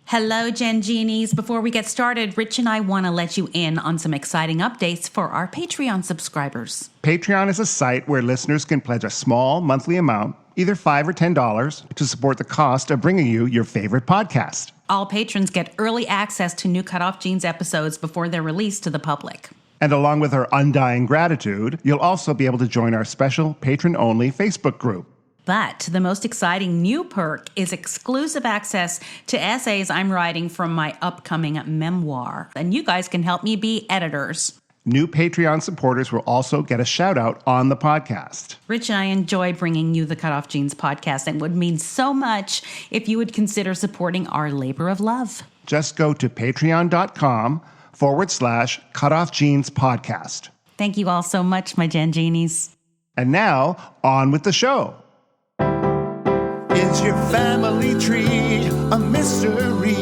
Hello, Gen Genies. Before we get started, Rich and I want to let you in on some exciting updates for our Patreon subscribers. Patreon is a site where listeners can pledge a small monthly amount, either $5 or $10, to support the cost of bringing you your favorite podcast. All patrons get early access to new CutOff Jeans episodes before they're released to the public. And along with our undying gratitude, you'll also be able to join our special patron-only Facebook group. But the most exciting new perk is exclusive access to essays I'm writing from my upcoming memoir. And you guys can help me be editors. New Patreon supporters will also get a shout-out on the podcast. Rich and I enjoy bringing you the CutOff Jeans podcast and would mean so much if you would consider supporting our labor of love. Just go to patreon.com/CutOff Jeans podcast. Thank you all so much, my Gen Genies. And now, on with the show. Is your family tree a mystery?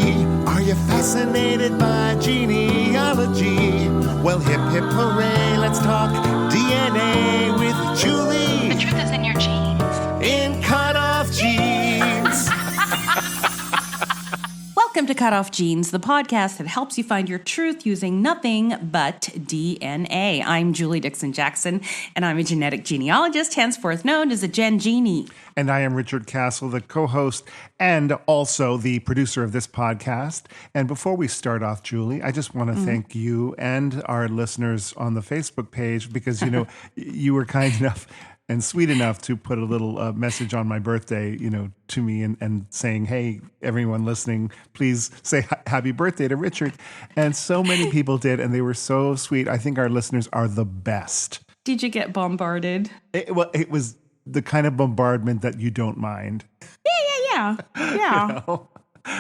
Are you fascinated by genealogy? Well, hip hip hooray, let's talk DNA with Julie. The truth is in your genes. In CutOff Jeans. Welcome to CutOff Jeans, the podcast that helps you find your truth using nothing but DNA. I'm Julie Dixon-Jackson, and I'm a genetic genealogist, henceforth known as a Gen Genie. And I am Richard Castle, the co-host and also the producer of this podcast. And before we start off, Julie, I just want to thank you and our listeners on the Facebook page because, you know, you were kind enough and sweet enough to put a little message on my birthday, you know, to me and saying, hey, everyone listening, please say happy birthday to Richard. And so many people did, and they were so sweet. I think our listeners are the best. Did you get bombarded? It was the kind of bombardment that you don't mind. Yeah. You know?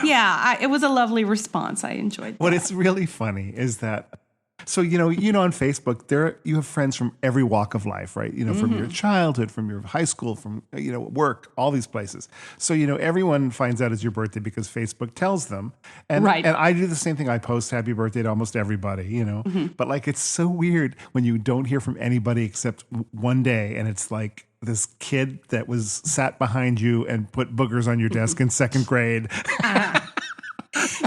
Yeah, it was a lovely response. I enjoyed that. What is really funny is that, so, you know, on Facebook, you have friends from every walk of life, right? You know, from your childhood, from your high school, from, you know, work, all these places. So, you know, everyone finds out it's your birthday because Facebook tells them. And, right. And I do the same thing. I post happy birthday to almost everybody, you know. But, like, it's so weird when you don't hear from anybody except one day. And it's like this kid that was sat behind you and put boogers on your desk in second grade.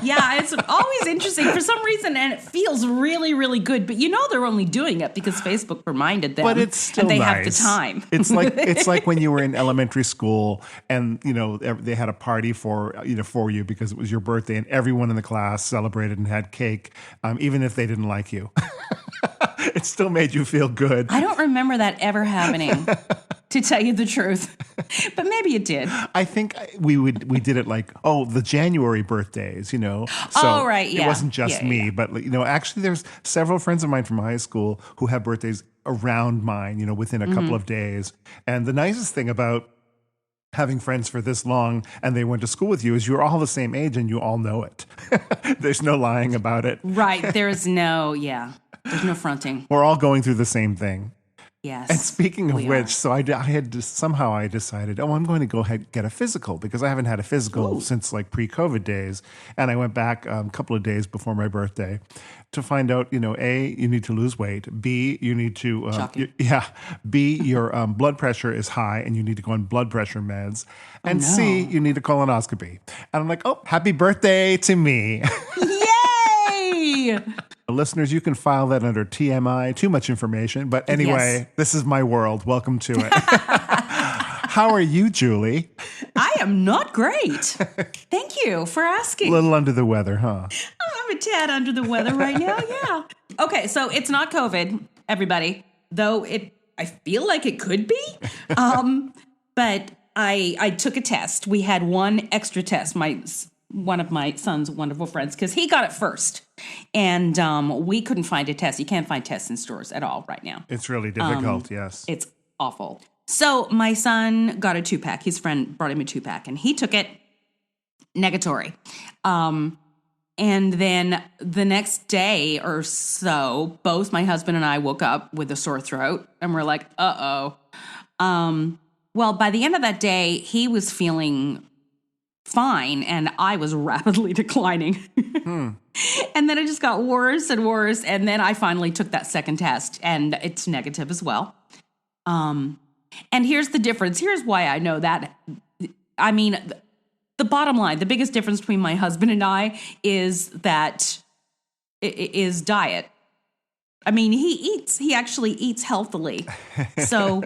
Yeah, it's always interesting for some reason, and it feels really, really good. But you know they're only doing it because Facebook reminded them. But it's still and they nice. have the time. It's like when you were in elementary school, and you know they had a party for you because it was your birthday, and everyone in the class celebrated and had cake, even if they didn't like you. It still made you feel good. I don't remember that ever happening, to tell you the truth. But maybe it did. I think we did it like, the January birthdays, you know. So right, yeah. It wasn't just me, but you know, actually there's several friends of mine from high school who have birthdays around mine, you know, within a couple of days. And the nicest thing about having friends for this long and they went to school with you is you're all the same age and you all know it. There's no lying about it. Right. There's no fronting. We're all going through the same thing. Yes. And speaking of which, so I decided, I'm going to go ahead and get a physical because I haven't had a physical since like pre-COVID days. And I went back a couple of days before my birthday to find out, you know, A, you need to lose weight. B, you need to, B, your blood pressure is high and you need to go on blood pressure meds. And C, you need a colonoscopy. And I'm like, happy birthday to me. Yay! Listeners, you can file that under TMI, too much information. But anyway, This is my world. Welcome to it. How are you, Julie? I am not great. Thank you for asking. A little under the weather, huh? I'm a tad under the weather right now, yeah. Okay, so it's not COVID, everybody, though I feel like it could be. But I took a test. We had one extra test. One of my son's wonderful friends, because he got it first. And we couldn't find a test. You can't find tests in stores at all right now. It's really difficult, yes. It's awful. So my son got a 2-pack. His friend brought him a 2-pack, and he took it negatory. And then the next day or so, both my husband and I woke up with a sore throat, and we're like, uh-oh. Well, by the end of that day, he was feeling fine, and I was rapidly declining. And then it just got worse and worse, and then I finally took that second test, and it's negative as well. And here's the difference. Here's why I know that. I mean, the bottom line, the biggest difference between my husband and I is that is diet. I mean, he actually eats healthily. So,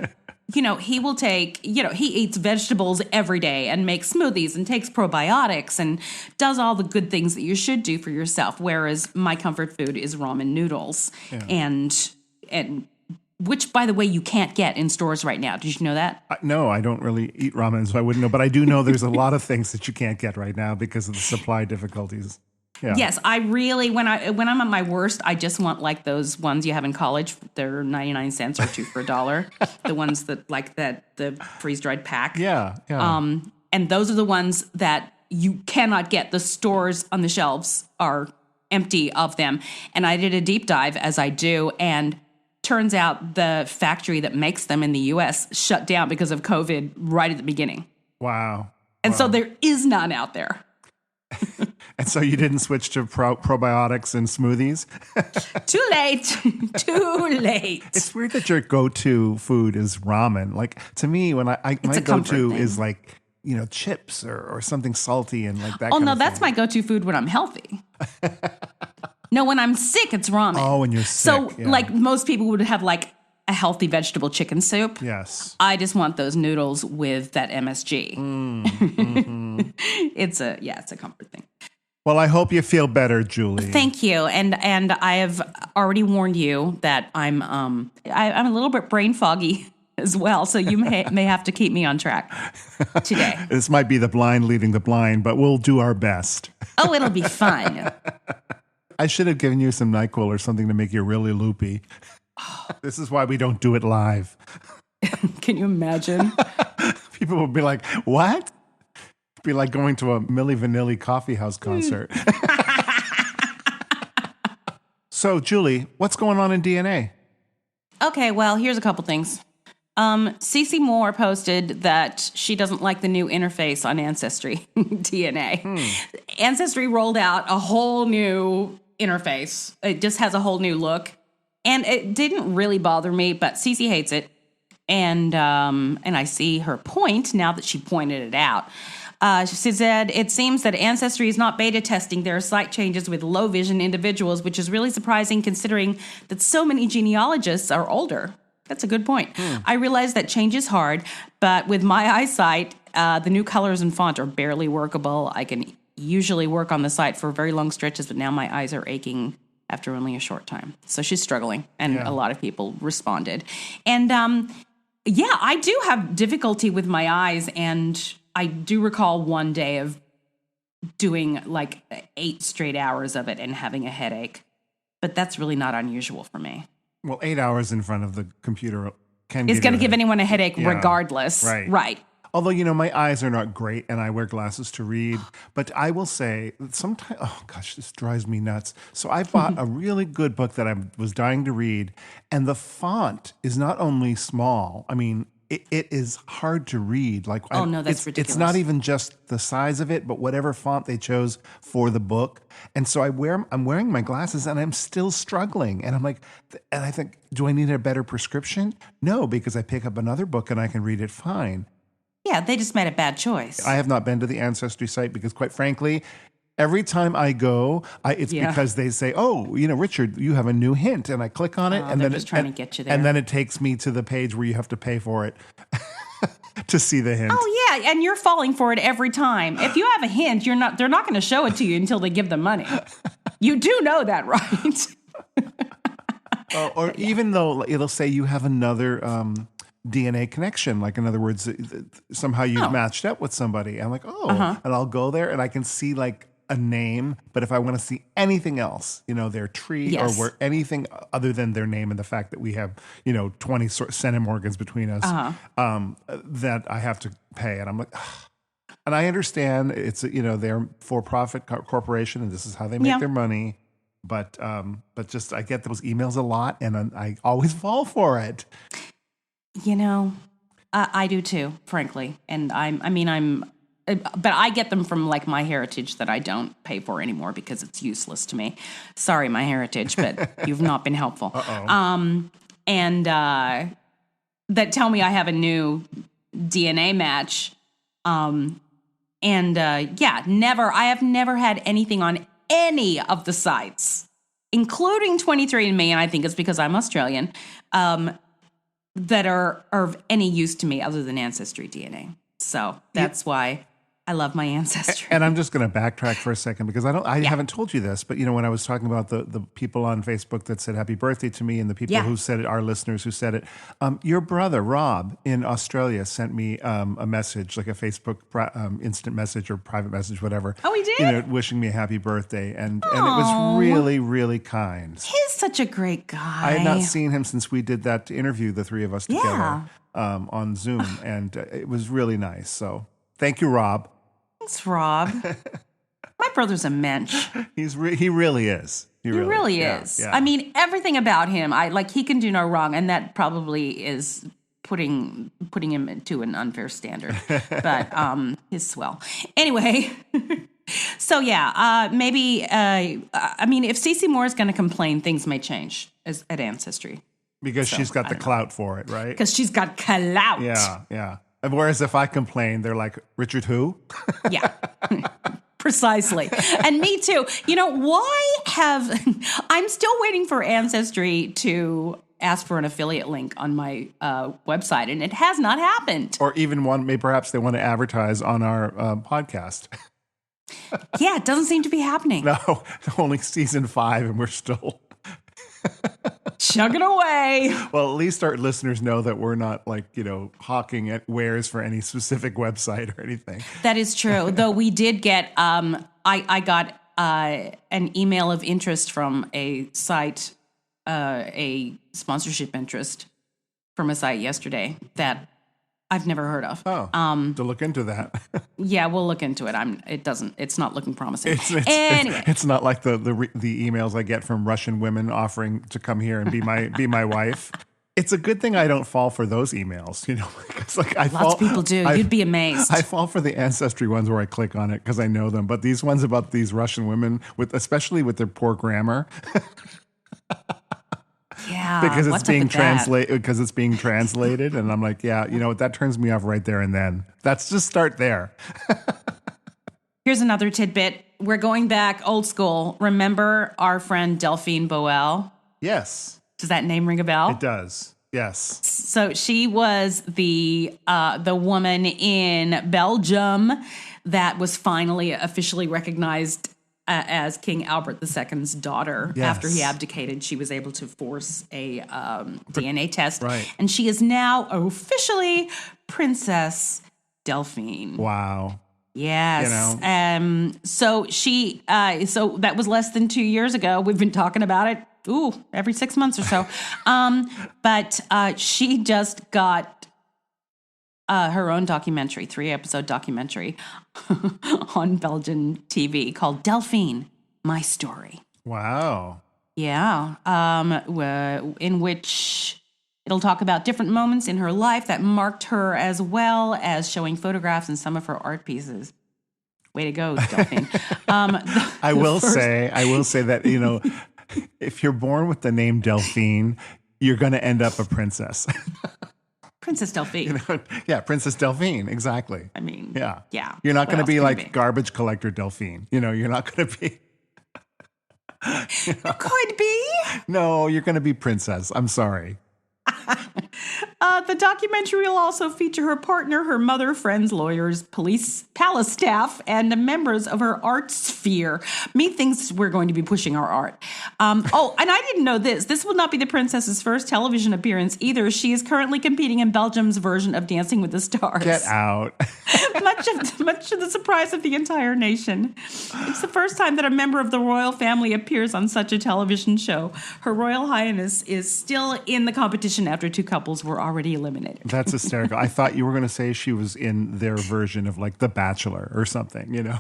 he will take, he eats vegetables every day and makes smoothies and takes probiotics and does all the good things that you should do for yourself. Whereas my comfort food is ramen noodles and which, by the way, you can't get in stores right now. Did you know that? No, I don't really eat ramen, so I wouldn't know. But I do know there's a lot of things that you can't get right now because of the supply difficulties. Yeah. Yes, I really, when I'm at my worst, I just want like those ones you have in college. They're 99 cents or 2 for $1. The ones that the freeze-dried pack. Yeah. And those are the ones that you cannot get. The stores on the shelves are empty of them. And I did a deep dive, as I do, and turns out the factory that makes them in the U.S. shut down because of COVID right at the beginning. Wow. And so there is none out there. And so you didn't switch to probiotics and smoothies? Too late. Too late. It's weird that your go-to food is ramen. Like, to me, when my go-to is like, chips or something salty and like that. Oh, no, that's my go-to food when I'm healthy. No, when I'm sick, it's ramen. Oh, when you're sick. So, like most people would have like a healthy vegetable chicken soup. Yes. I just want those noodles with that MSG. Mm-hmm. It's a comfort thing. Well, I hope you feel better, Julie. Thank you, and I have already warned you that I'm a little bit brain foggy as well, so you may have to keep me on track today. This might be the blind leading the blind, but we'll do our best. Oh, it'll be fine. I should have given you some NyQuil or something to make you really loopy. This is why we don't do it live. Can you imagine? People will be like, what? It'd be like going to a Milli Vanilli coffee house concert. So, Julie, what's going on in DNA? Okay, well, here's a couple things. Cece Moore posted that she doesn't like the new interface on Ancestry DNA. Ancestry rolled out a whole new interface. It just has a whole new look. And it didn't really bother me, but Cece hates it. And I see her point now that she pointed it out. She said, it seems that Ancestry is not beta testing their slight changes with low vision individuals, which is really surprising considering that so many genealogists are older. That's a good point. I realize that change is hard, but with my eyesight, the new colors and font are barely workable. I can usually work on the site for very long stretches, but now my eyes are aching after only a short time. So she's struggling, and a lot of people responded. And I do have difficulty with my eyes, and I do recall one day of doing like 8 straight hours of it and having a headache, but that's really not unusual for me. Well, 8 hours in front of the computer it's going to give anyone a headache regardless. Right. Although, my eyes are not great and I wear glasses to read. But I will say sometimes, oh gosh, this drives me nuts. So I bought a really good book that I was dying to read. And the font is not only small, I mean, it is hard to read. Like, that's ridiculous. It's not even just the size of it, but whatever font they chose for the book. And so I'm wearing my glasses and I'm still struggling. And I'm like, and I think, do I need a better prescription? No, because I pick up another book and I can read it fine. Yeah, they just made a bad choice. I have not been to the Ancestry site because, quite frankly, every time I go, it's because they say, "Oh, Richard, you have a new hint," and I click on it, and they're then just trying to get you there. And then it takes me to the page where you have to pay for it to see the hint. Oh yeah, and you're falling for it every time. If you have a hint, they're not going to show it to you until they give the money. You do know that, right? Or even though it'll say you have another DNA connection, like in other words, somehow you've matched up with somebody. I'm like, and I'll go there and I can see like a name, but if I want to see anything else, their tree or anything other than their name and the fact that we have, 20 centimorgans between us, that I have to pay. And I'm like, ugh. And I understand it's, they're for-profit corporation and this is how they make their money. But just, I get those emails a lot and I always fall for it. I do too, frankly. And but I get them from like My Heritage that I don't pay for anymore because it's useless to me. Sorry, My Heritage, but you've not been helpful. And that tell me I have a new DNA match. I have never had anything on any of the sites, including 23andMe, and I think it's because I'm Australian, that are of any use to me other than Ancestry DNA. So that's why I love my Ancestry. And I'm just going to backtrack for a second because I haven't told you this, but when I was talking about the people on Facebook that said happy birthday to me and the people who said it, our listeners who said it, your brother Rob in Australia sent me a message, like a Facebook instant message or private message, whatever. Oh, he did? Wishing me a happy birthday, and it was really, really kind. He's such a great guy. I had not seen him since we did that interview, the three of us together on Zoom, and it was really nice. So thank you, Rob. Thanks, Rob. My brother's a mensch. He really is. He really is. Yeah. I mean, everything about him, he can do no wrong, and that probably is putting him into an unfair standard. But he's swell. Anyway, so maybe if Cece Moore is going to complain, things may change at Ancestry. Because she's got the clout for it, right? Because she's got clout. Yeah. Whereas if I complain, they're like, Richard who? Yeah, precisely. And me too. I'm still waiting for Ancestry to ask for an affiliate link on my website, and it has not happened. Or even perhaps they want to advertise on our podcast. Yeah, it doesn't seem to be happening. No, only season 5, and we're still... chugging away. Well, at least our listeners know that we're not hawking at wares for any specific website or anything. That is true. Though we did get, I got an email of interest from a site, a sponsorship interest from a site yesterday that I've never heard of. Oh, to look into that. Yeah, we'll look into it. It's not looking promising. Anyway, it's not like the emails I get from Russian women offering to come here and be my wife. It's a good thing I don't fall for those emails, because lots of people do. You'd be amazed. I fall for the Ancestry ones where I click on it because I know them, but these ones about these Russian women especially with their poor grammar. Yeah, because it's being translated, and I'm like, that turns me off right there and then. Let's just start there. Here's another tidbit. We're going back old school. Remember our friend Delphine Boel? Yes. Does that name ring a bell? It does. Yes. So she was the woman in Belgium that was finally officially recognized as King Albert II's daughter. Yes. After he abdicated, she was able to force a DNA test. Right. And she is now officially Princess Delphine. Wow. Yes. So she, so that was less than 2 years ago. We've been talking about it, every 6 months or so. But she just got her own documentary, 3-episode documentary on Belgian TV called Delphine, My Story. Wow. Yeah. In which it'll talk about different moments in her life that marked her, as well as showing photographs and some of her art pieces. Way to go, Delphine. I will say that, if you're born with the name Delphine, you're going to end up a princess. Princess Delphine. Yeah, Princess Delphine, exactly. I mean, yeah. What You're not going to else be can like it be? garbage collector Delphine. You're not going to be. You could be. No, you're going to be princess. I'm sorry. The documentary will also feature her partner, her mother, friends, lawyers, police, palace staff, and the members of her art sphere. Methinks we're going to be pushing our art. And I didn't know this. This will not be the princess's first television appearance either. She is currently competing in Belgium's version of Dancing with the Stars. Get out. much to the surprise of the entire nation. It's the first time that a member of the royal family appears on such a television show. Her Royal Highness is still in the competition after 2 couples were already eliminated. That's hysterical. I thought you were going to say she was in their version of like The Bachelor or something,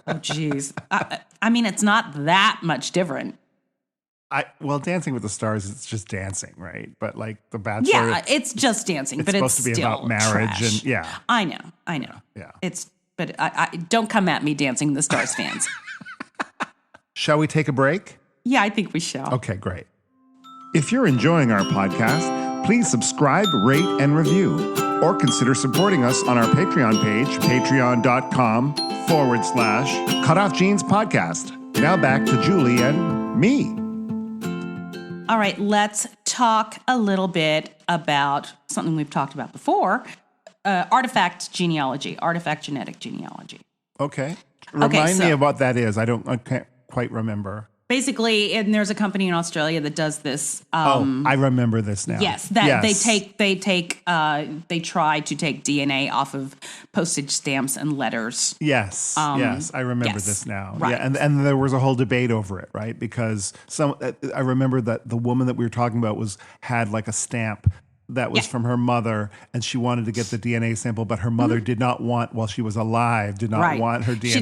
Oh, geez. I mean, it's not that much different. Dancing with the Stars, it's just dancing, right? But like The Bachelor, yeah, it's just dancing, but supposed it's to be still about marriage trash. and yeah. I know. Yeah. But I don't come at me, Dancing with the Stars fans. Shall we take a break? Yeah, I think we shall. Okay, great. If you're enjoying our podcast, please subscribe, rate, and review. or consider supporting us on our Patreon page, patreon.com/Cutoff Jeans Podcast. Now back to Julie and me. All right, let's talk a little bit about something we've talked about before, artifact genetic genealogy. Okay. Remind me of what that is. I can't quite remember. Basically, and there's a company in Australia that does this. I remember this now. Yes, they try to take DNA off of postage stamps and letters. Yes, I remember this now. Right. Yeah, and there was a whole debate over it, right? Because I remember that the woman that we were talking about had like a stamp that was from her mother, and she wanted to get the DNA sample, but her mother did not want, while she was alive, want her DNA.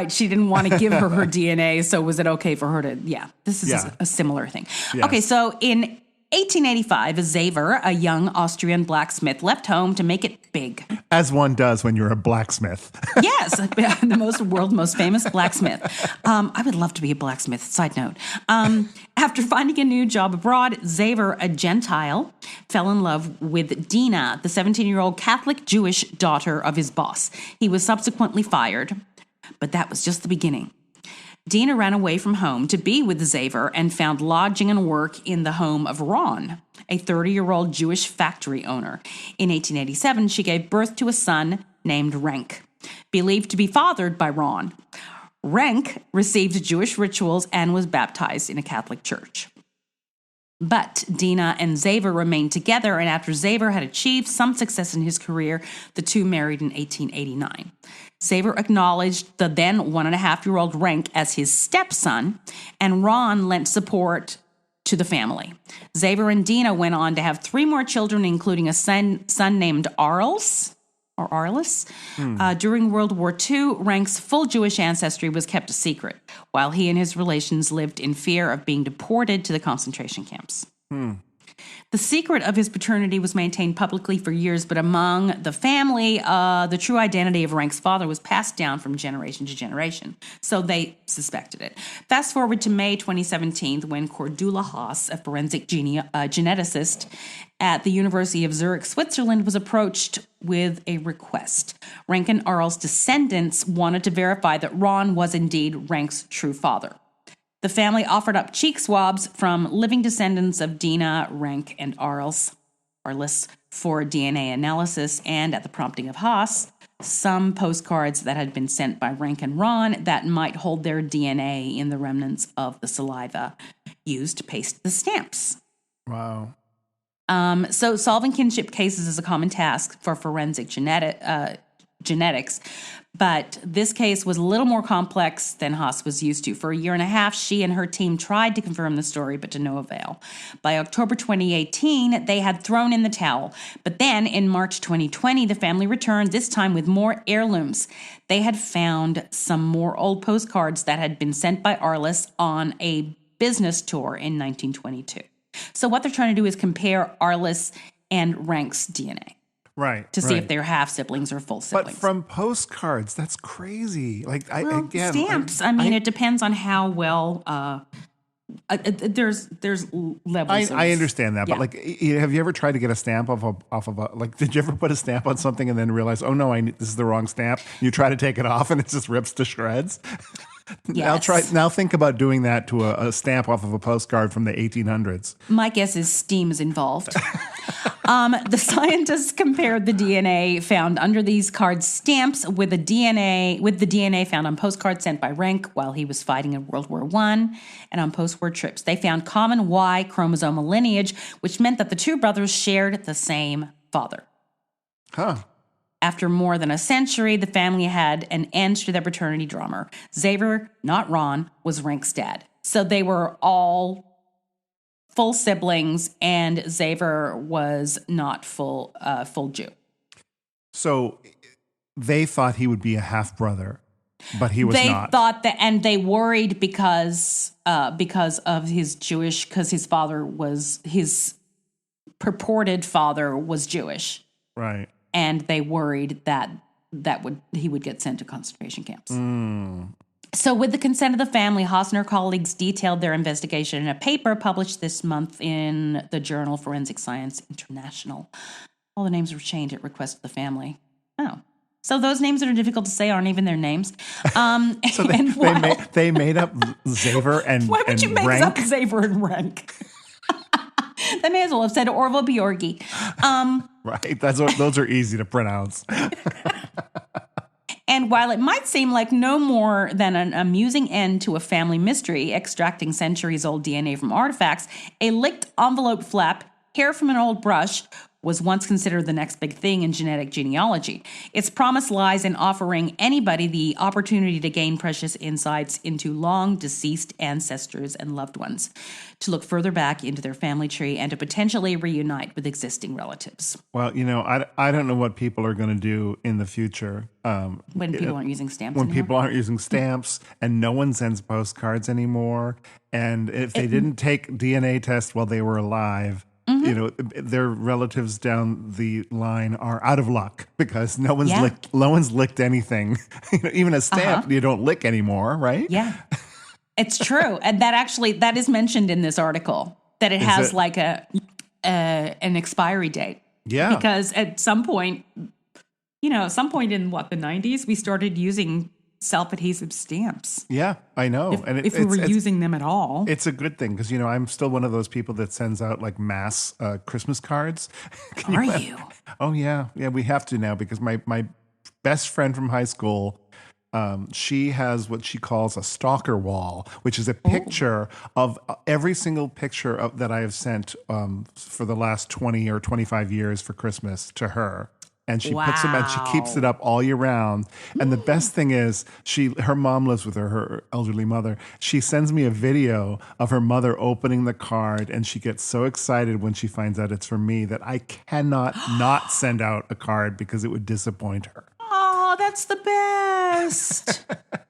She didn't want to give her DNA, so was it okay for her to, this is a similar thing. Yes. Okay, so in 1885, Xaver, a young Austrian blacksmith, left home to make it big. As one does when you're a blacksmith. Yes, the world's most famous blacksmith. I would love to be a blacksmith, side note. After finding a new job abroad, Xaver, a Gentile, fell in love with Dina, the 17-year-old Catholic Jewish daughter of his boss. He was subsequently fired, but that was just the beginning. Dina ran away from home to be with Xaver and found lodging and work in the home of Ron, a 30-year-old Jewish factory owner. In 1887, she gave birth to a son named Renk, believed to be fathered by Ron. Renk received Jewish rituals and was baptized in a Catholic church. But Dina and Xaver remained together, and after Xaver had achieved some success in his career, the two married in 1889. Xaver acknowledged the then 1.5-year-old Renk as his stepson, and Ron lent support to the family. Xaver and Dina went on to have 3 more children, including a son named Arles. During World War II, Renk's full Jewish ancestry was kept a secret, while he and his relations lived in fear of being deported to the concentration camps. The secret of his paternity was maintained publicly for years, but among the family, the true identity of Renk's father was passed down from generation to generation, so they suspected it. Fast forward to May 2017, when Cordula Haas, a forensic geneticist at the University of Zurich, Switzerland, was approached with a request. Renk and Arl's descendants wanted to verify that Ron was indeed Renk's true father. The family offered up cheek swabs from living descendants of Dina, Renk, and Arles for DNA analysis, and at the prompting of Haas, some postcards that had been sent by Renk and Ron that might hold their DNA in the remnants of the saliva used to paste the stamps. Wow. So solving kinship cases is a common task for forensic genetics, but this case was a little more complex than Haas was used to. For a year and a half, she and her team tried to confirm the story, but to no avail. By October 2018, they had thrown in the towel. But then, in March 2020, the family returned, this time with more heirlooms. They had found some more old postcards that had been sent by Arliss on a business tour in 1922. So what they're trying to do is compare Arliss and Renk's DNA. Right. To see if they're half siblings or full siblings. But from postcards, that's crazy. Stamps. It depends on how well. There's levels. I understand that, but have you ever tried to get a stamp off of a did you ever put a stamp on something and then realize, oh no, this is the wrong stamp? You try to take it off and it just rips to shreds. Yes. Now think about doing that to a stamp off of a postcard from the 1800s. My guess is steam is involved. The scientists compared the DNA found under these card stamps with the DNA found on postcards sent by Renk while he was fighting in World War I and on post-war trips. They found common Y chromosomal lineage, which meant that the two brothers shared the same father. Huh. After more than a century, the family had an end to their paternity drama. Xaver, not Ron, was Renk's dad. So they were all full siblings, and Xaver was not full Jew. So they thought he would be a half brother, but he was not. They thought that, and they worried because of his Jewish, because his purported father was Jewish, right? And they worried that he would get sent to concentration camps. So with the consent of the family, Haas and her colleagues detailed their investigation in a paper published this month in the journal Forensic Science International. All the names were changed at request of the family. Oh. So those names that are difficult to say aren't even their names. So they made up Xaver and why would you make Rank? up Xaver and Rank? They may as well have said Orville Bjorgi. Right. Those are easy to pronounce. And while it might seem like no more than an amusing end to a family mystery, extracting centuries-old DNA from artifacts, a licked envelope flap, hair from an old brush, was once considered the next big thing in genetic genealogy. Its promise lies in offering anybody the opportunity to gain precious insights into long-deceased ancestors and loved ones, to look further back into their family tree and to potentially reunite with existing relatives. Well, I don't know what people are going to do in the future. When people aren't using stamps When anymore. people aren't using stamps and no one sends postcards anymore. And if they didn't take DNA tests while they were alive, their relatives down the line are out of luck because no one's licked anything. Even a stamp you don't lick anymore, right? Yeah, it's true, and that is mentioned in this article that it has like an expiry date. Yeah, because at some point, in the 90s, we started using self-adhesive stamps. Yeah, I know. If we were using them at all. It's a good thing because, I'm still one of those people that sends out like mass Christmas cards. Are you? Oh, yeah. Yeah, we have to now because my best friend from high school, she has what she calls a stalker wall, which is a picture of every single picture that I have sent for the last 20 or 25 years for Christmas to her. And she puts them and she keeps it up all year round. And the best thing is her mom lives with her elderly mother. She sends me a video of her mother opening the card and she gets so excited when she finds out it's from me that I cannot not send out a card because it would disappoint her. Oh, that's the best.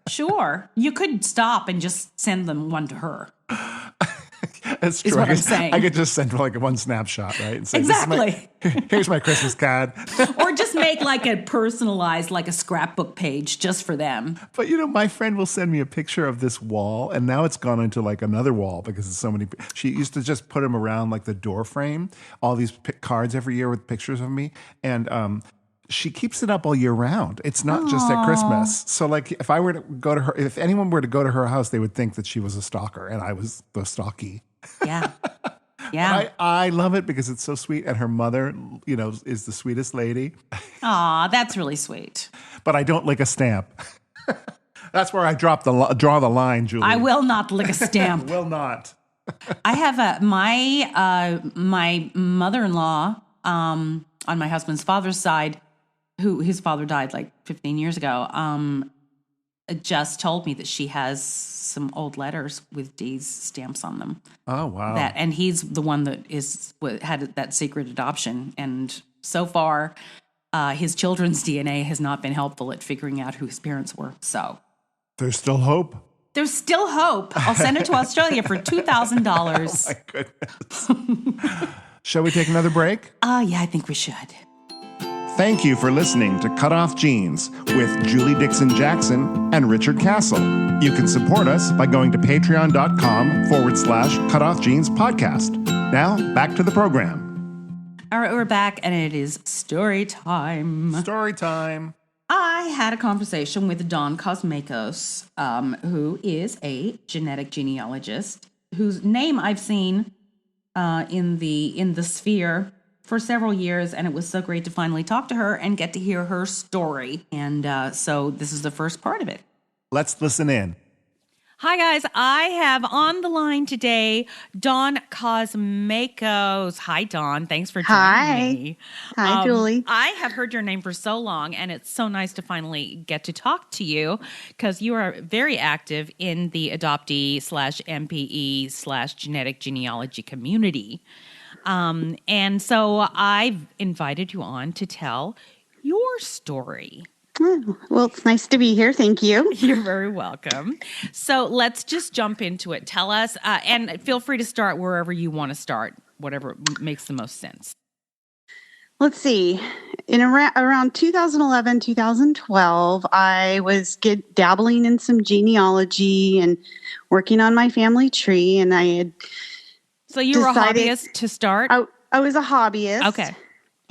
Sure. You could stop and just send them one to her. That's true. Is what I'm saying. I could just send like one snapshot, right? And say, exactly. Here's my Christmas card. Or just make like a personalized, like a scrapbook page just for them. But my friend will send me a picture of this wall, and now it's gone into like another wall because it's so many. She used to just put them around like the door frame, all these cards every year with pictures of me, and she keeps it up all year round. It's not just at Christmas. So like if anyone were to go to her house, they would think that she was a stalker and I was the stalky. Yeah. Yeah. I love it because it's so sweet. And her mother, is the sweetest lady. Aw, that's really sweet. But I don't lick a stamp. That's where I draw the line, Julie. I will not lick a stamp. Will not. I have my mother-in-law on my husband's father's side, his father died like 15 years ago, just told me that she has some old letters with D's stamps on them. Oh, wow. And he's the one that had that secret adoption. And so far, his children's DNA has not been helpful at figuring out who his parents were. So there's still hope. There's still hope. I'll send it to Australia for $2,000. Oh, my goodness. Shall we take another break? Yeah, I think we should. Thank you for listening to CutOff Genes with Julie Dixon-Jackson and Richard Castle. You can support us by going to patreon.com/CutOff Genes podcast. Now, back to the program. All right, we're back, and it is story time. Story time. I had a conversation with Dawn Kosmakos, who is a genetic genealogist, whose name I've seen in the sphere for several years, and it was so great to finally talk to her and get to hear her story. And so this is the first part of it. Let's listen in. Hi, guys. I have on the line today Dawn Kosmakos. Hi, Dawn. Thanks for joining me. Hi, Julie. I have heard your name for so long, and it's so nice to finally get to talk to you because you are very active in the adoptee/MPE/genetic genealogy community. And so I've invited you on to tell your story. Well, it's nice to be here. Thank you. You're very welcome. So let's just jump into it. Tell us, and feel free to start wherever you want to start, whatever makes the most sense. Let's see. In around 2011, 2012, I was dabbling in some genealogy and working on my family tree, and I had So you were a hobbyist to start? I was a hobbyist. Okay.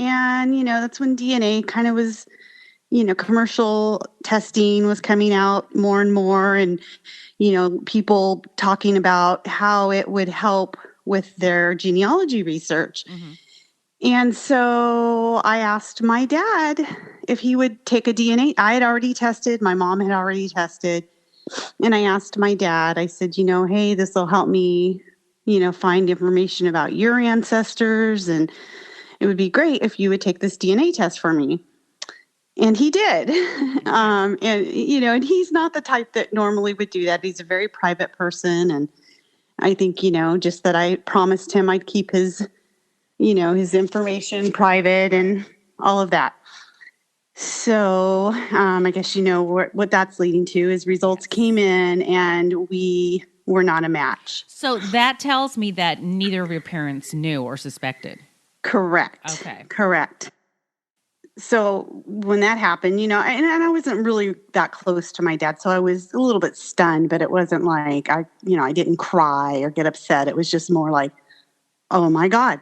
And, that's when DNA kind of was, commercial testing was coming out more and more. And, people talking about how it would help with their genealogy research. Mm-hmm. And so I asked my dad if he would take a DNA. I had already tested. My mom had already tested. And I asked my dad, I said, hey, this will help me, find information about your ancestors. And it would be great if you would take this DNA test for me. And he did. And he's not the type that normally would do that. He's a very private person. And I think, just that I promised him I'd keep his information private and all of that. So I guess what that's leading to is results came in and we were not a match. So that tells me that neither of your parents knew or suspected. Correct. Okay. Correct. So when that happened, and I wasn't really that close to my dad, so I was a little bit stunned, but it wasn't like I didn't cry or get upset. It was just more like, oh my God,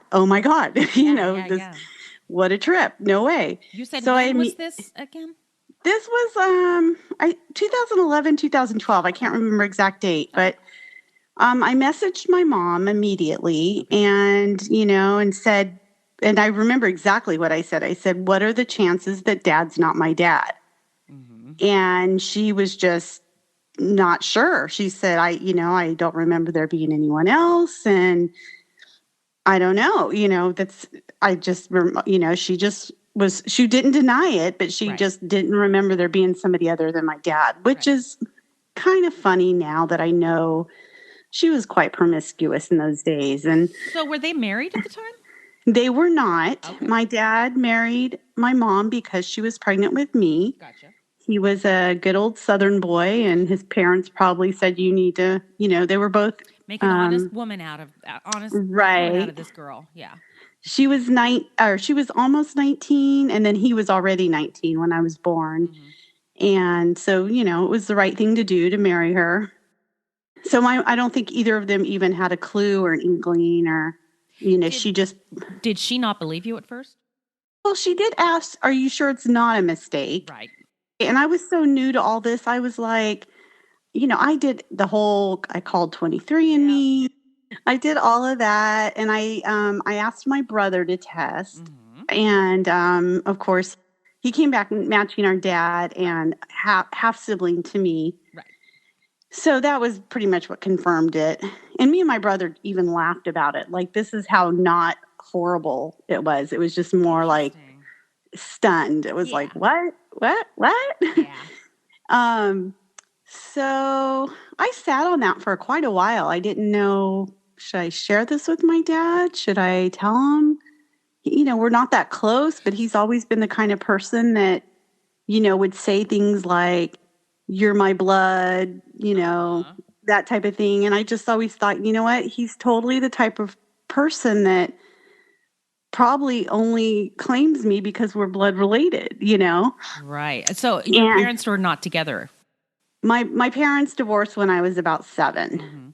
what a trip. No way. You said, when was this again? This was 2011, 2012. I can't remember exact date, but I messaged my mom immediately and said, and I remember exactly what I said. I said, what are the chances that dad's not my dad? Mm-hmm. And she was just not sure. She said, I don't remember there being anyone else. And I don't know, she didn't deny it, but she just didn't remember there being somebody other than my dad, which is kind of funny now that I know she was quite promiscuous in those days. And so were they married at the time? They were not. Okay. My dad married my mom because she was pregnant with me. Gotcha. He was a good old Southern boy, and his parents probably said, you need to, they were both. Make an honest woman out of this girl. Yeah. She was she was almost 19, and then he was already 19 when I was born. Mm-hmm. And so, it was the right thing to do to marry her. So I don't think either of them even had a clue or an inkling or, she just... Did she not believe you at first? Well, she did ask, are you sure it's not a mistake? Right. And I was so new to all this. I was like, I did I called 23andMe. Yeah. I did all of that. And I asked my brother to test. Mm-hmm. And, of course, he came back matching our dad and half sibling to me. Right. So that was pretty much what confirmed it. And me and my brother even laughed about it. Like, this is how not horrible it was. It was just more like stunned. It was like, what? Yeah. So I sat on that for quite a while. I didn't know, should I share this with my dad? Should I tell him? We're not that close, but he's always been the kind of person that, would say things like, you're my blood, that type of thing. And I just always thought, you know what? He's totally the type of person that probably only claims me because we're blood related, Right. So your parents were not together. My parents divorced when I was about 7. Mm-hmm.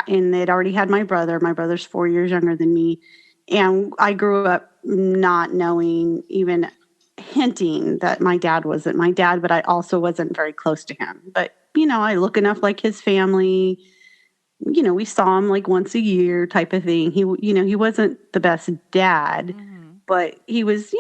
And they'd already had my brother. My brother's 4 years younger than me. And I grew up not knowing, even hinting that my dad wasn't my dad, but I also wasn't very close to him. But, I look enough like his family. We saw him like once a year type of thing. He wasn't the best dad, mm-hmm. but he was,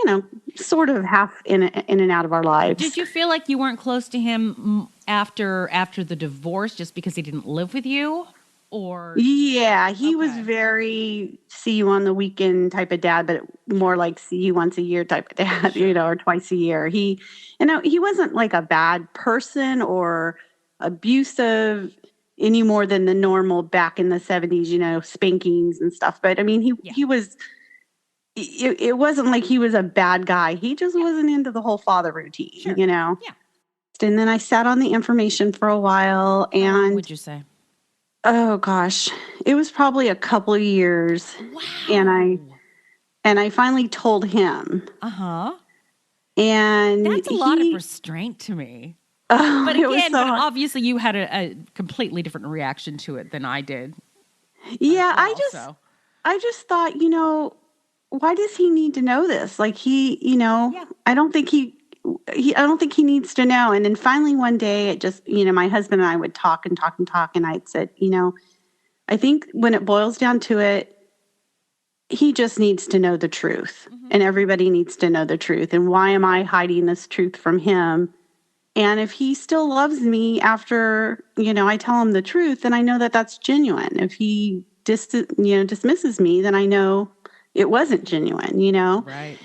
sort of half in and out of our lives. Did you feel like you weren't close to him after the divorce just because he didn't live with you? Or yeah, he was very see you on the weekend type of dad, but more like see you once a year type of dad, sure. Or twice a year. He wasn't like a bad person or abusive any more than the normal back in the 70s, spankings and stuff. But I mean, he was, it wasn't like he was a bad guy. He just wasn't into the whole father routine, sure. Yeah. And then I sat on the information for a while and... What would you say? Oh gosh, it was probably a couple of years. Wow. And I finally told him. Uh-huh. And that's a lot of restraint to me. But again, obviously you had a completely different reaction to it than I did. Yeah, I just thought, why does he need to know this? Like Yeah. I don't think I don't think he needs to know. And then finally one day it just, my husband and I would talk and talk and talk. And I'd said, I think when it boils down to it, he just needs to know the truth, and everybody needs to know the truth. And why am I hiding this truth from him? And if he still loves me after, I tell him the truth, then I know that that's genuine. If he dismisses me, then I know it wasn't genuine, Right.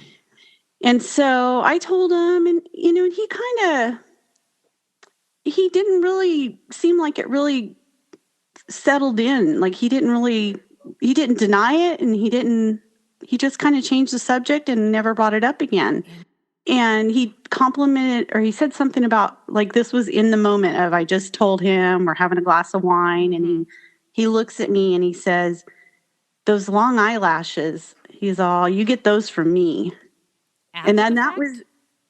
And so I told him, and, he didn't really seem like it really settled in. Like he didn't deny it, and he just kind of changed the subject and never brought it up again. And he complimented, or he said something about like, this was in the moment of, I just told him we're having a glass of wine. And he looks at me and he says, those long eyelashes, he's all, you get those from me. And then that was,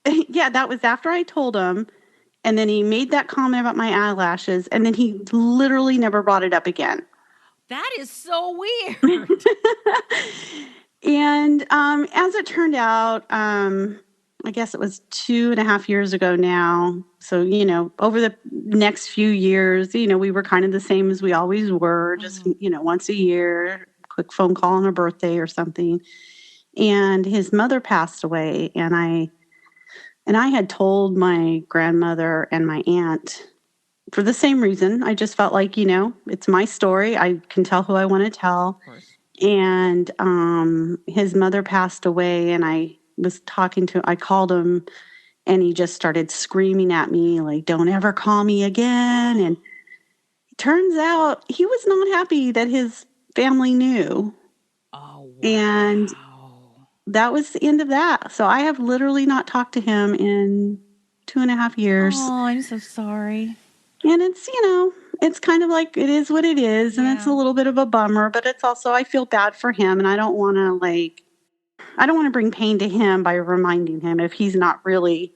that was after I told him. And then he made that comment about my eyelashes, and then he literally never brought it up again. That is so weird. And as it turned out, I guess it was 2.5 years ago now. So, over the next few years, we were kind of the same as we always were, just, once a year, quick phone call on a birthday or something. And his mother passed away, and I had told my grandmother and my aunt for the same reason. I just felt like, it's my story. I can tell who I want to tell. And his mother passed away, and I called him, and he just started screaming at me, like, don't ever call me again. And it turns out he was not happy that his family knew. Oh, wow. And that was the end of that. So I have literally not talked to him in 2.5 years. Oh, I'm so sorry. And it's, it's kind of like, it is what it is. And it's a little bit of a bummer, but it's also, I feel bad for him. And I don't want to bring pain to him by reminding him if he's not really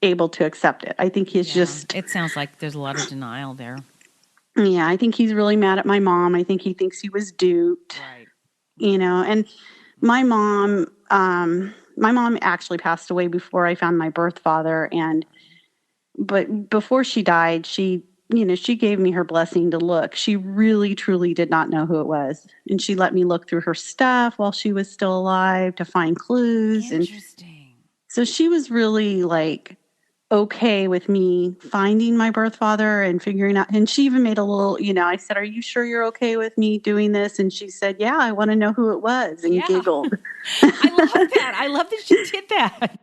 able to accept it. I think he's just. It sounds like there's a lot of denial there. Yeah, I think he's really mad at my mom. I think he thinks he was duped. Right. And my mom actually passed away before I found my birth father. But before she died, she gave me her blessing to look. She really, truly did not know who it was. And she let me look through her stuff while she was still alive to find clues. Interesting. And so she was really like okay with me finding my birth father and figuring out. And she even made a little, I said, are you sure you're okay with me doing this? And she said, yeah, I want to know who it was. And giggled. I love that. I love that she did that.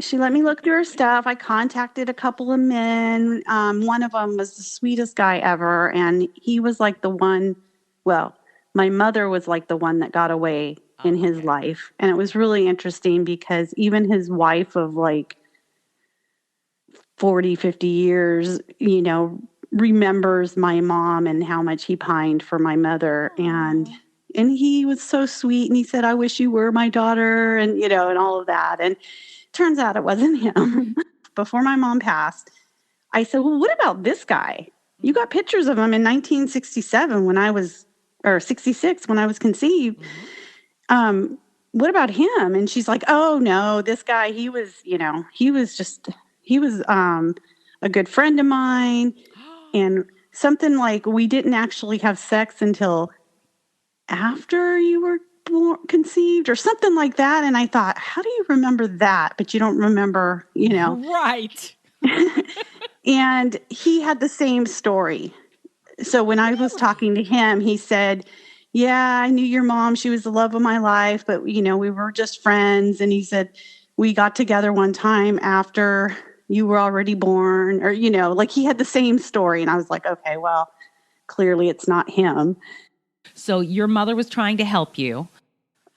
She let me look through her stuff. I contacted a couple of men. One of them was the sweetest guy ever. And he was like the one, my mother was like the one that got away in his life. And it was really interesting because even his wife of like 40, 50 years, remembers my mom and how much he pined for my mother. And he was so sweet. And he said, I wish you were my daughter, and, and all of that. And turns out it wasn't him. Before my mom passed, I said, well, what about this guy? You got pictures of him in 1967 or 66 when I was conceived. What about him? And she's like, oh no, this guy, he was a good friend of mine. And something like, we didn't actually have sex until after you were conceived or something like that. And I thought, how do you remember that? But you don't remember, Right. And he had the same story. So when I was talking to him, he said, yeah, I knew your mom. She was the love of my life, but we were just friends. And he said, we got together one time after you were already born, or, like he had the same story. And I was like, okay, well, clearly it's not him. So your mother was trying to help you.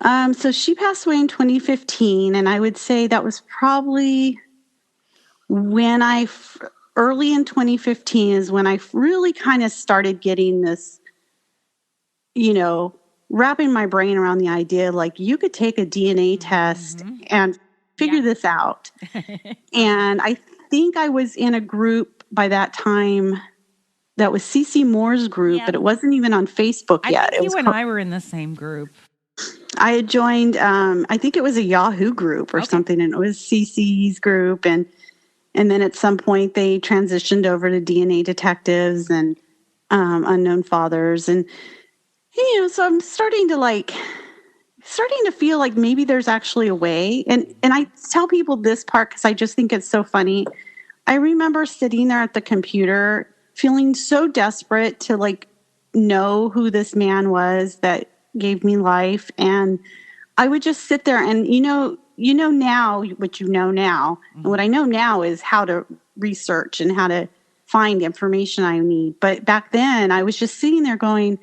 So she passed away in 2015. And I would say that was probably when early in 2015 is when I really kind of started getting this, wrapping my brain around the idea, like you could take a DNA test and figure this out. And I think I was in a group by that time that was CC Moore's group, but it wasn't even on Facebook yet. I think you and I were in the same group. I had joined, I think it was a Yahoo group or something, and it was CC's group. And then at some point they transitioned over to DNA detectives and unknown fathers. And, so I'm starting to feel like maybe there's actually a way. And I tell people this part because I just think it's so funny. I remember sitting there at the computer feeling so desperate to know who this man was that gave me life. And I would just sit there and, now what you know now. And what I know now is how to research and how to find information I need. But back then I was just sitting there going,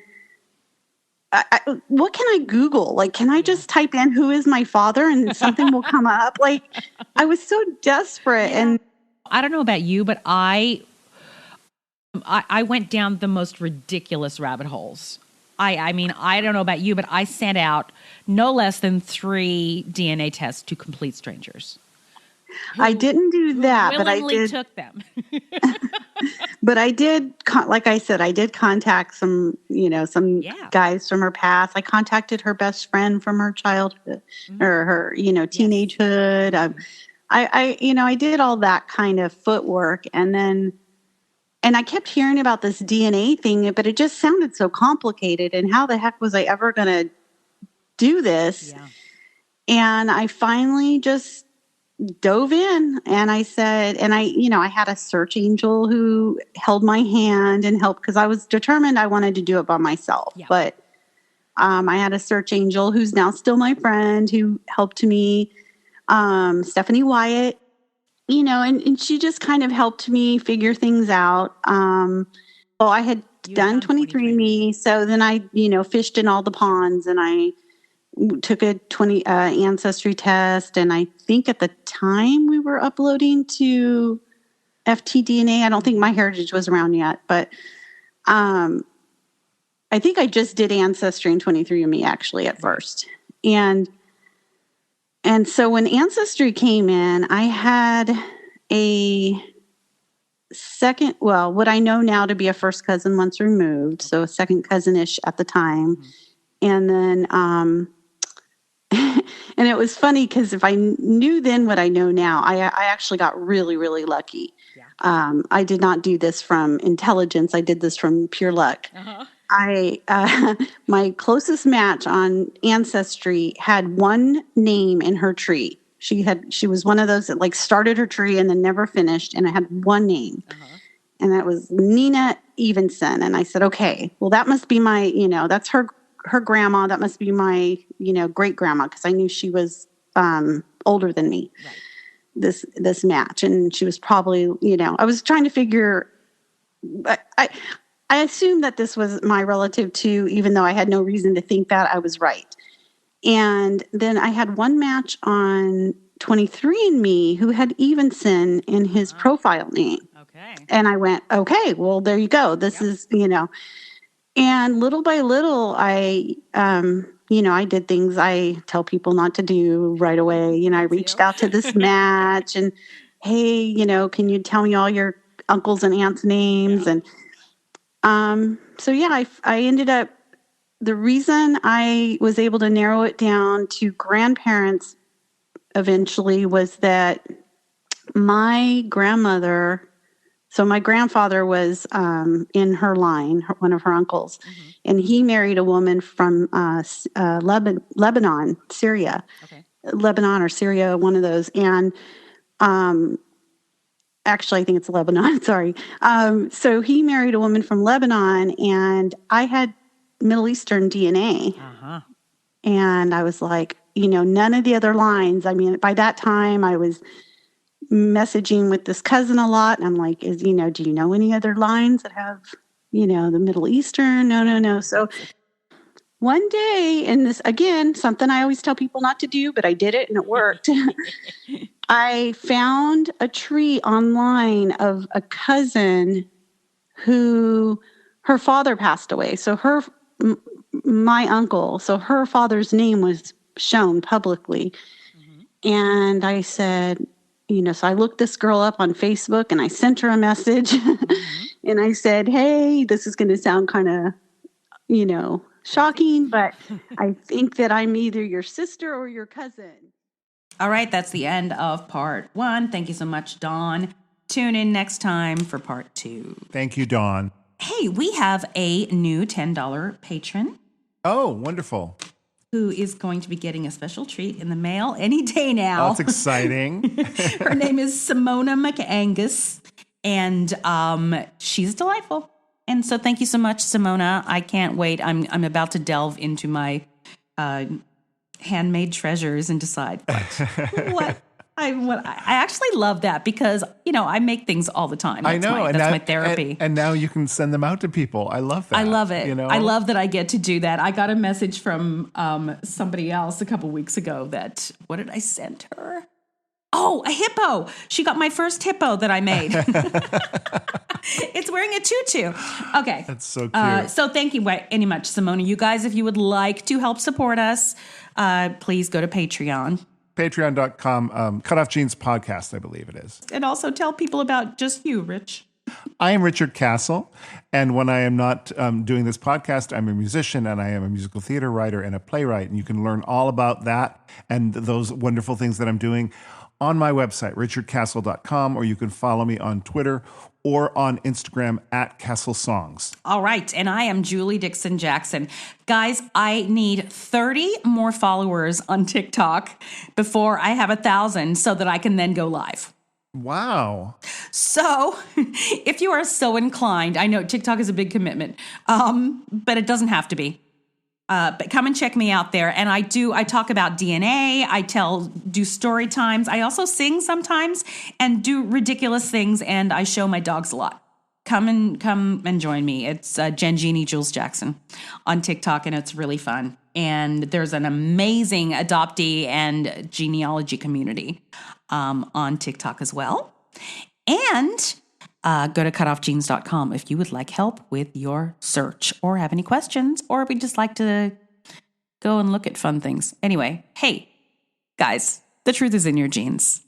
what can I Google? Can I just type in who is my father and something will come up? I was so desperate. Yeah. And I don't know about you, but I went down the most ridiculous rabbit holes. I mean, I don't know about you, but I sent out no less than 3 DNA tests to complete strangers. I didn't do that, but I did. Took them. But I did, like I said, I did contact some guys from her past. I contacted her best friend from her childhood or her, teenagehood. I did all that kind of footwork. And I kept hearing about this DNA thing, but it just sounded so complicated. And how the heck was I ever going to do this? Yeah. And I finally just dove in and I said, and I had a search angel who held my hand and helped because I was determined I wanted to do it by myself. Yeah. But I had a search angel who's now still my friend who helped me, Stephanie Wyatt, and she just kind of helped me figure things out. I had done 23andMe. So then I, fished in all the ponds and I took a Ancestry test. And I think at the time we were uploading to FTDNA. I don't think MyHeritage was around yet, but I think I just did Ancestry and 23andMe actually at first. And so when Ancestry came in, I had a second, what I know now to be a first cousin once removed. So a second cousin-ish at the time. Mm-hmm. And then, and it was funny because if I knew then what I know now, I actually got really, really lucky. Yeah. I did not do this from intelligence. I did this from pure luck. Uh-huh. My closest match on Ancestry had one name in her tree. She was one of those that started her tree and then never finished, and it had one name. Uh-huh. And that was Nina Evenson. And I said, okay, well, that must be my, that's her grandma. That must be my, great grandma, because I knew she was older than me. Right. This match. And she was probably, I was trying to figure, I assumed that this was my relative too, even though I had no reason to think that. I was right. And then I had one match on 23andMe who had Evenson in his profile name. Okay. And I went, okay, well, there you go. This is, and little by little, I did things I tell people not to do right away. I reached out to this match and, hey, can you tell me all your uncles and aunts' names? Yeah. And I ended up, the reason I was able to narrow it down to grandparents eventually was that my grandmother, so my grandfather was in her line, one of her uncles, mm-hmm. and he married a woman from Lebanon, Syria. Okay. Lebanon or Syria, one of those. And actually, I think it's Lebanon, sorry. So he married a woman from Lebanon, and I had Middle Eastern DNA. Uh-huh. And I was like, none of the other lines. I mean, by that time I was messaging with this cousin a lot. And I'm like, do you know any other lines that have, the Middle Eastern? No. So one day, and this, again, something I always tell people not to do, but I did it and it worked. I found a tree online of a cousin who her father passed away. So my uncle, so her father's name was shown publicly. Mm-hmm. And I said, so I looked this girl up on Facebook and I sent her a message. Mm-hmm. And I said, hey, this is going to sound kind of, shocking, but I think that I'm either your sister or your cousin. All right, that's the end of part 1. Thank you so much, Dawn. Tune in next time for part 2. Thank you, Dawn. Hey, we have a new $10 patron Oh, wonderful. who is going to be getting a special treat in the mail any day now. Oh, that's exciting. Her name is Simona McAngus, and she's delightful. And so thank you so much, Simona. I can't wait. I'm about to delve into my handmade treasures and decide what I actually love that because, I make things all the time. I know. That's my therapy. And now you can send them out to people. I love that. I love it. I love that I get to do that. I got a message from somebody else a couple weeks ago that, what did I send her? Oh, a hippo. She got my first hippo that I made. It's wearing a tutu. Okay. That's so cute. So thank you very much, Simona. You guys, if you would like to help support us, please go to Patreon. Patreon.com, CutOff Jeans Podcast, I believe it is. And also tell people about just you, Rich. I am Richard Castle, and when I am not doing this podcast, I'm a musician, and I am a musical theater writer and a playwright, and you can learn all about that and those wonderful things that I'm doing on my website, richardcastle.com, or you can follow me on Twitter or on Instagram at Castle Songs. All right. And I am Julie Dixon Jackson. Guys, I need 30 more followers on TikTok before I have 1,000 so that I can then go live. Wow. So if you are so inclined, I know TikTok is a big commitment, but it doesn't have to be. But come and check me out there. And I talk about DNA. I do story times. I also sing sometimes and do ridiculous things. And I show my dogs a lot. Come and join me. It's Gengini Jules Jackson on TikTok, and it's really fun. And there's an amazing adoptee and genealogy community on TikTok as well. And go to cutoffjeans.com if you would like help with your search or have any questions, or if you'd just like to go and look at fun things. Anyway, hey, guys, the truth is in your jeans.